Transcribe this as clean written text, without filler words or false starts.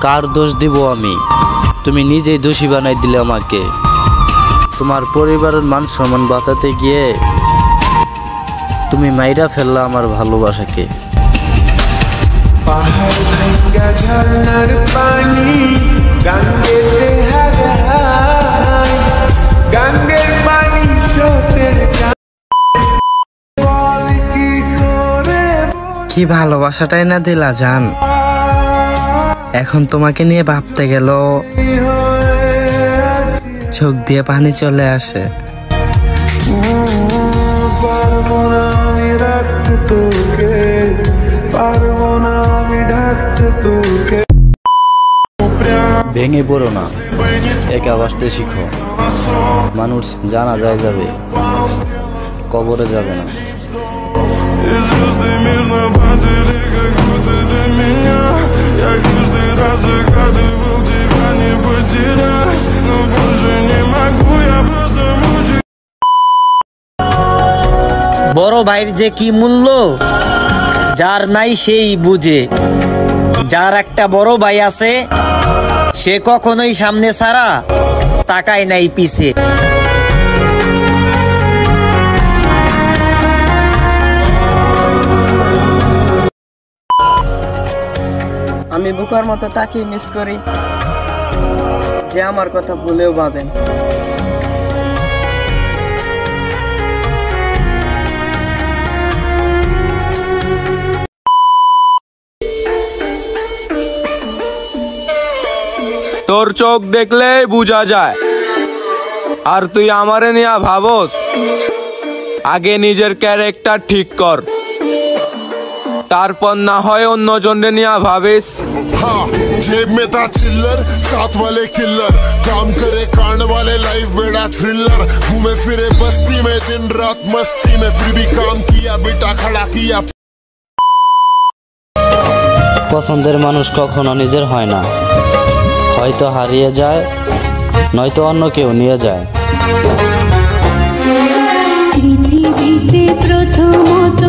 কার দোষ দিব আমি? তুমি নিজেই দোষী বানাই দিলে আমাকে। তোমার পরিবারের মান সম্মান বাঁচাতে গিয়ে তুমি মাইরা ফেললা আমার ভালোবাসাকে। পাহাড় ভাঙ্গা ঝর্ণার পানি গাঙ্গেতে হারায়, গাঙ্গের পানি স্রোতের কি ভালোবাসাটাই না দিলা জান। এখন তোমাকে নিয়ে ভাবতে গেল চোখ দিয়ে পানি চলে আসে। পারবো না আমি রাখতে তোকে, পারবো না আমি ঢাকতে তোকে। ভেঙে পড়ো না, একা বাঁচতে শিখো। মানুষ জানা যায় যাবে, কবরে যাবে না। বড় ভাইয়ের যে কি মূল্য যার নাই সেই বুঝে। যার একটা বড় ভাই আছে সে কখনোই সামনে ছাড়া তাকায় নাই পিছে। আমি বুকার মতো তাকে মিস করি যে আমার কথা ভুলেও ভাবেন। তোর চোখ দেখলেই বুঝা যায় আর তুই আমারে নিয়া ভাবস। আগে নিজের ক্যারেক্টার ঠিক কর, তারপর না হয় অন্য জনে নিয়া ভাবিস। हाँ, जेब में था चिल्लर, साथ वाले किल्लर, काम करे कांड वाले, लाइफ बेड़ा थ्रिलर, घूमे फिरे बस्ती में दिन रात मस्ती में, फिर भी काम किया बेटा खड़ा किया। পছন্দের মানুষ কখনো নিজের হয় না, হয়তো হারিয়ে যায়, নয়তো অন্য কেউ নিয়ে যায়। পৃথিবীতে প্রথমত